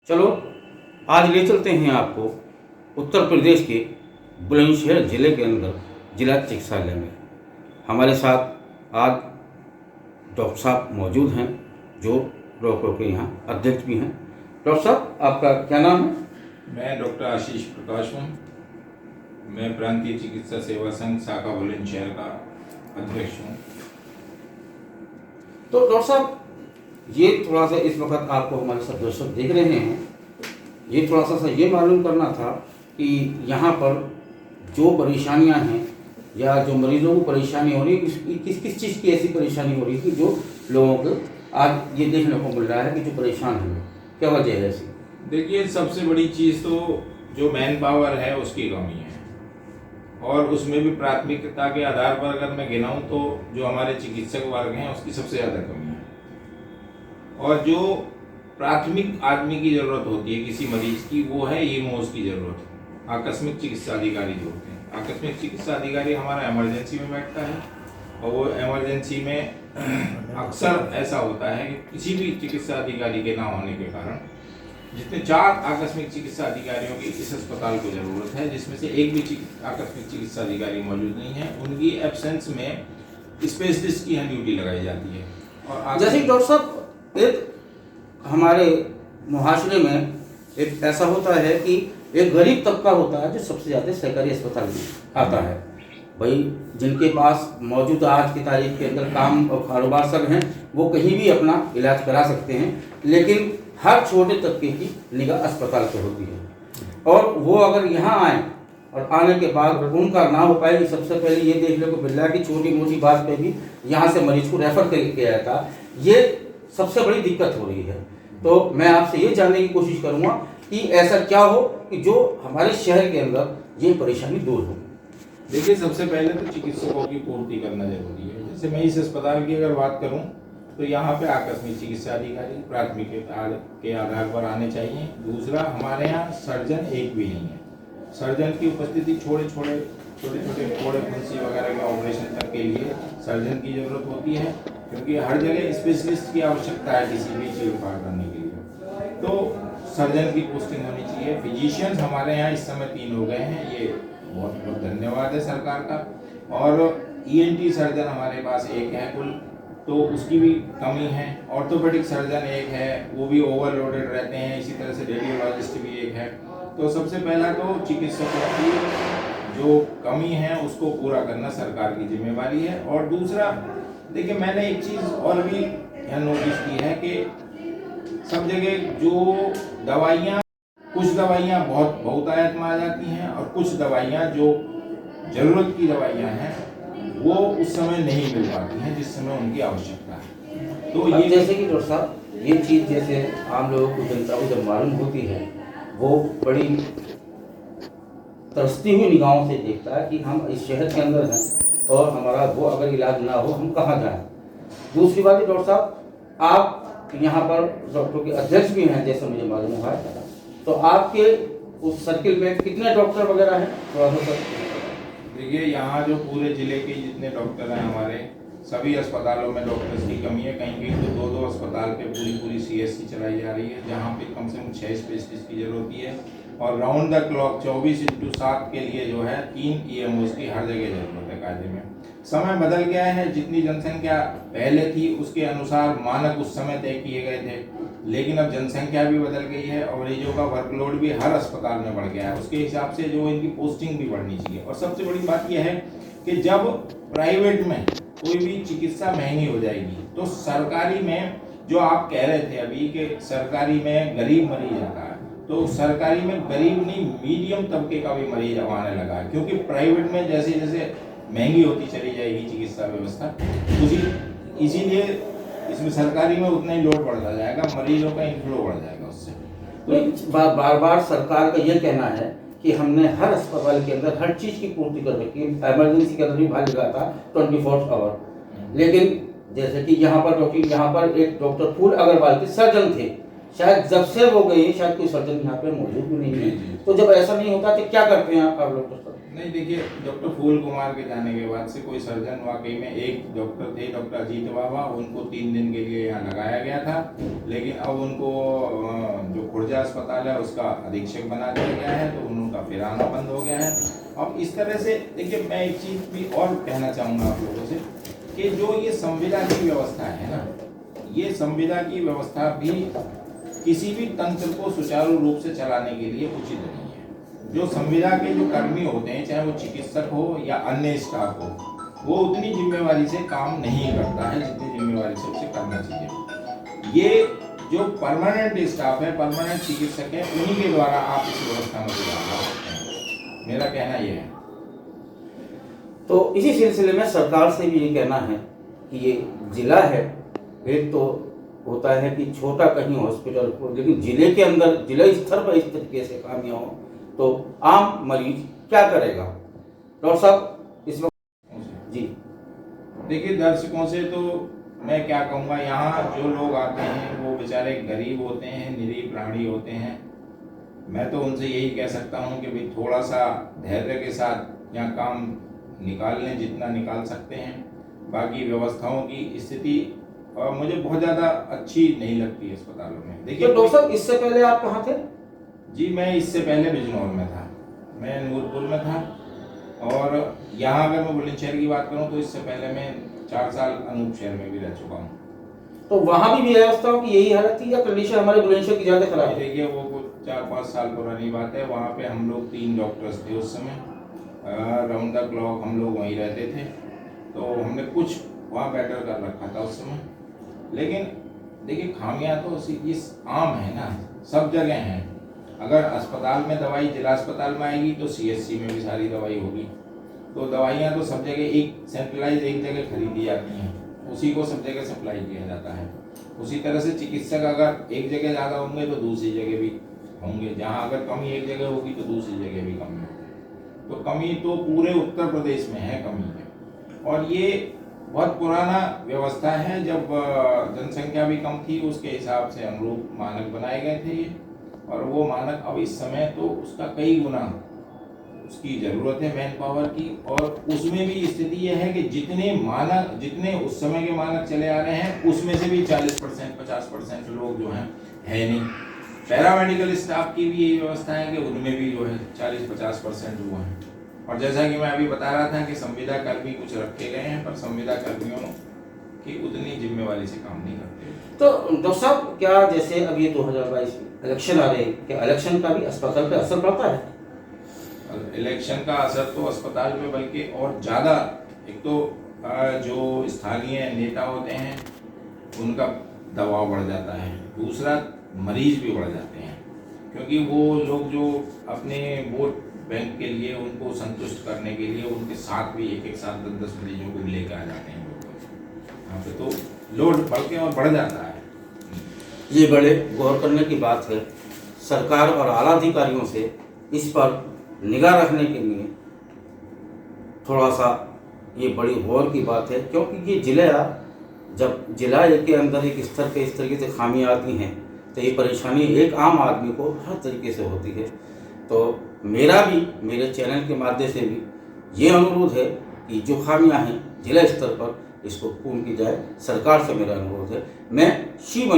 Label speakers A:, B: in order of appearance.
A: चलो आज ले चलते हैं आपको उत्तर प्रदेश के बुलंदशहर ज़िले के अंदर जिला चिकित्सालय में। हमारे साथ आज डॉक्टर साहब मौजूद हैं जो डॉक्टरों के यहाँ अध्यक्ष भी हैं। डॉक्टर साहब, आपका क्या नाम है?
B: मैं डॉक्टर आशीष प्रकाश हूँ। मैं प्रांतीय चिकित्सा सेवा संघ शाखा बुलंदशहर का अध्यक्ष हूँ।
A: तो डॉक्टर साहब, ये थोड़ा सा इस वक्त आपको हमारे सब दर्शक देख रहे हैं, ये थोड़ा सा ये मालूम करना था कि यहाँ पर जो परेशानियाँ हैं या जो मरीजों को परेशानी हो रही है, किस किस चीज़ की ऐसी परेशानी हो रही थी जो लोगों को आज ये देखने को मिल रहा है कि जो परेशान हैं, क्या वजह है ऐसी?
B: देखिए, सबसे बड़ी चीज़ तो जो मैन पावर है उसकी कमी है, और उसमें भी प्राथमिकता के आधार पर अगर मैं गिनाऊं तो जो हमारे चिकित्सक वर्ग हैं उसकी सबसे ज़्यादा कमी है। और जो प्राथमिक आदमी की ज़रूरत होती है किसी मरीज की, वो है ईमोस की ज़रूरत, आकस्मिक चिकित्सा अधिकारी जो होते हैं। आकस्मिक चिकित्सा अधिकारी हमारा इमरजेंसी में बैठता है, और वो इमरजेंसी में अक्सर ऐसा होता है कि किसी भी चिकित्सा अधिकारी के ना होने के कारण जितने 4 आकस्मिक चिकित्सा अधिकारियों की इस अस्पताल को ज़रूरत है, जिसमें से एक भी आकस्मिक चिकित्सा अधिकारी मौजूद नहीं है, उनकी एब्सेंस में स्पेशलिस्ट की यहाँ ड्यूटी लगाई जाती है। और
A: जैसे डॉक्टर साहब, एक हमारे मुहाशरे में एक ऐसा होता है कि एक गरीब तबका होता है जो सबसे ज़्यादा सरकारी अस्पताल में आता है। भाई, जिनके पास मौजूद आज की तारीख के अंदर काम और कारोबार सब हैं, वो कहीं भी अपना इलाज करा सकते हैं, लेकिन हर छोटे तबके की निगाह अस्पताल पर होती है। और वो अगर यहाँ आए और आने के बाद उनका ना हो पाए कि सबसे पहले ये देखने को मिल रहा है कि छोटी मोटी बात पे भी यहाँ से मरीज को रेफर करके आया था, ये सबसे बड़ी दिक्कत हो रही है। तो मैं आपसे ये जानने की कोशिश करूँगा कि ऐसा क्या हो कि जो हमारे शहर के अंदर ये परेशानी दूर हो।
B: देखिए, सबसे पहले तो चिकित्सकों की पूर्ति करना जरूरी है। जैसे मैं इस अस्पताल की अगर बात करूं तो यहाँ पे आकस्मिक चिकित्सा अधिकारी प्राथमिकता के आधार पर आने चाहिए। दूसरा, हमारे यहाँ सर्जन एक भी नहीं है। सर्जन की उपस्थिति छोटे छोटे फोड़े फुंसी वगैरह के ऑपरेशन तक के लिए सर्जन की जरूरत होती है, क्योंकि हर जगह स्पेशलिस्ट की आवश्यकता है किसी भी चीरफाड़ करने के लिए। तो सर्जन की पोस्टिंग होनी चाहिए। फिजिशियंस हमारे यहाँ इस समय 3 हो गए हैं, ये बहुत बहुत धन्यवाद है सरकार का। और ENT सर्जन हमारे पास एक है कुल, तो उसकी भी कमी है। ऑर्थोपेडिक सर्जन एक है, वो भी ओवरलोडेड रहते हैं। इसी तरह से रेडियोलॉजिस्ट भी एक है। तो सबसे पहला तो चिकित्सकों की जो कमी है उसको पूरा करना सरकार की जिम्मेवारी है। और दूसरा, देखिए, मैंने एक चीज़ और भी यहाँ नोटिस की है कि सब जगह जो दवाइयाँ, कुछ दवाइयाँ बहुत बहुतायत में आ जाती हैं, और कुछ दवाइयाँ जो ज़रूरत की दवाइयाँ हैं वो उस समय नहीं मिल पाती हैं जिस समय उनकी आवश्यकता है। तो ये
A: जैसे कि डॉक्टर साहब, ये चीज़ जैसे आम लोगों को, जनता को जब मालूम होती है, वो बड़ी तरसती हुई निगाहों से देखता है कि हम इस शहर के अंदर हैं और हमारा वो अगर इलाज ना हो हम कहाँ जाएं। दूसरी बात है डॉक्टर साहब, आप यहाँ पर डॉक्टर के अध्यक्ष भी हैं जैसे मुझे मालूम हुआ है, तो आपके उस सर्किल में कितने डॉक्टर वगैरह हैं? थोड़ा सा
B: देखिए, यहाँ जो पूरे ज़िले के जितने डॉक्टर हैं हमारे, सभी अस्पतालों में डॉक्टर्स की कमी है। कहीं कहीं तो 2-2 अस्पताल पे पूरी CSC चलाई जा रही है, जहाँ पे कम से कम 6 स्पेशलिस्ट की जरूरत होती है। और राउंड द क्लॉक 24/7 के लिए जो है 3 EMOs की हर जगह जरूरत है कायदे में। समय बदल गया है, जितनी जनसंख्या पहले थी उसके अनुसार मानक उस समय तय किए गए थे, लेकिन अब जनसंख्या भी बदल गई है और मरीजों का वर्कलोड भी हर अस्पताल में बढ़ गया है। उसके हिसाब से जो इनकी पोस्टिंग भी बढ़नी चाहिए। और सबसे बड़ी बात यह है कि जब प्राइवेट में कोई भी चिकित्सा महंगी हो जाएगी, तो सरकारी में, जो आप कह रहे थे अभी कि सरकारी में गरीब मरीज आता है, तो सरकारी में गरीब नहीं, मीडियम तबके का भी मरीज अब आने लगा है, क्योंकि प्राइवेट में जैसे जैसे महंगी होती चली जाएगी चिकित्सा व्यवस्था, इसीलिए इसमें सरकारी में उतना ही लोड बढ़ता जाएगा, मरीजों का इनफ्लो बढ़ जाएगा उससे।
A: तो बार बार सरकार का ये कहना है कि हमने हर अस्पताल के अंदर हर चीज़ की पूर्ति कर रखी है। इमरजेंसी के अंदर भी भाग लगा था 24 आवर, लेकिन जैसे कि यहाँ पर एक डॉक्टर फूल अग्रवाल के सर्जन थे, शायद जब से वो गए शायद कोई सर्जन यहाँ पे मौजूद भी नहीं है। तो जब ऐसा नहीं होता तो क्या करते हैं आप डॉक्टर साहब?
B: नहीं देखिए, डॉक्टर फूल कुमार के जाने के बाद से कोई सर्जन वाकई में, एक डॉक्टर थे डॉक्टर अजीत बाबा, उनको 3 दिन के लिए यहाँ लगाया गया था, लेकिन अब उनको जो खुर्जा अस्पताल है उसका अधीक्षक बना दिया गया है, तो उनका फिर आना बंद हो गया है। अब इस तरह से देखिए, मैं एक चीज़ भी और कहना चाहूँगा आप लोगों से कि जो ये संविदा की व्यवस्था है ना, ये संविदा की व्यवस्था भी किसी भी तंत्र को सुचारू रूप से चलाने के लिए उचित नहीं है। जो संविदा के जो कर्मी होते हैं, चाहे वो चिकित्सक हो या अन्य स्टाफ हो, वो उतनी जिम्मेवारी से काम नहीं करता है जितनी जिम्मेवारी से उसे करना चाहिए। ये जो परमानेंट स्टाफ है, परमानेंट चिकित्सक है, उन्हीं के द्वारा आप इस व्यवस्था में सुधार ला सकते हैं, मेरा कहना ये है।
A: तो इसी सिलसिले में सरकार से भी ये कहना है कि ये जिला है, एक तो होता है कि छोटा कहीं हॉस्पिटल हो, लेकिन जिले के अंदर जिला स्तर पर इस तरीके से खामियां हो तो आम मरीज क्या करेगा? डॉक्टर साहब इस वक्त जी
B: देखिए, दर्शकों से तो मैं क्या कहूँगा, यहाँ जो लोग आते हैं वो बेचारे गरीब होते हैं, निरीह प्राणी होते हैं। मैं तो उनसे यही कह सकता हूँ कि भाई थोड़ा सा धैर्य के साथ यहाँ काम निकाल लें जितना निकाल सकते हैं। बाकी व्यवस्थाओं की स्थिति मुझे बहुत ज़्यादा अच्छी नहीं लगती है अस्पतालों में। देखिए
A: तो डॉक्टर साहब, इससे पहले आप कहाँ थे?
B: जी, मैं इससे पहले बिजनौर में था, मैं नूरपुर में था, और यहाँ अगर मैं बुलंदशहर की बात करूँ तो इससे पहले मैं 4 साल अनूप शहर में भी रह चुका हूँ।
A: तो वहाँ भी व्यवस्थाओं की यही हालत थी या कंडीशन हमारे बुलंदशहर की ज़्यादा खराब है?
B: देखिए, वो कुछ 4-5 साल पुरानी बात है। वहाँ पे हम लोग 3 डॉक्टर्स थे उस समय, राउंड द क्लॉक हम लोग वहीं रहते थे, तो हमने कुछ वहाँ बेटर कर रखा था उस समय। लेकिन देखिए, खामियां तो इस आम है ना, सब जगह हैं। अगर अस्पताल में दवाई जिला अस्पताल में आएगी तो सीएचसी में भी सारी दवाई होगी, तो दवाइयाँ तो सब जगह एक सेंट्रलाइज एक जगह खरीदी जाती हैं, उसी को सब जगह सप्लाई किया जाता है। उसी तरह से चिकित्सक अगर एक जगह ज़्यादा होंगे तो दूसरी जगह भी होंगे, जहाँ अगर कमी एक जगह होगी तो दूसरी जगह भी कमी होगी। तो कमी तो पूरे उत्तर प्रदेश में है, कमी है। और ये बहुत पुराना व्यवस्था है, जब जनसंख्या भी कम थी उसके हिसाब से अनुरूप मानक बनाए गए थे ये, और वो मानक अब इस समय तो उसका कई गुना उसकी ज़रूरत है मैन पावर की। और उसमें भी स्थिति यह है कि जितने उस समय के मानक चले आ रहे हैं उसमें से भी 40% 50% लोग जो हैं है नहीं। पैरामेडिकल स्टाफ की भी यही व्यवस्था है कि उनमें भी जो है 40-50% वो हैं। और जैसा कि मैं अभी बता रहा था कि संविदा कर्मी कुछ रखे गए हैं, पर संविदा कर्मियों की उतनी जिम्मेवारी से काम नहीं करते।
A: तो डॉक्टर साहब, क्या जैसे अब ये 2022 इलेक्शन आ रहे हैं, क्या इलेक्शन का भी अस्पताल पे असर पड़ता है?
B: इलेक्शन का असर तो अस्पताल पे बल्कि और ज़्यादा, एक तो जो स्थानीय नेता होते हैं उनका दबाव बढ़ जाता है, दूसरा मरीज भी बढ़ जाते हैं, क्योंकि वो लोग जो अपने वोट बैंक के लिए उनको संतुष्ट करने के लिए उनके साथ भी एक साथ 10-10 मरीजों को लेकर आ जाते हैं यहाँ पे, तो लोड बढ़ के और बढ़ जाता है।
A: ये बड़े गौर करने की बात है। सरकार और आला अधिकारियों से इस पर निगाह रखने के लिए थोड़ा सा ये बड़ी गौर की बात है, क्योंकि ये जब जिला के अंदर एक स्तर पे इस तरीके से खामियां आती हैं तो ये परेशानी एक आम आदमी को हर तरीके से होती है। तो मेरा भी मेरे चैनल के माध्यम से भी ये अनुरोध है कि जो खामियां हैं जिला स्तर पर इसको पूर्ण की जाए। सरकार से मेरा अनुरोध है। मैं शिव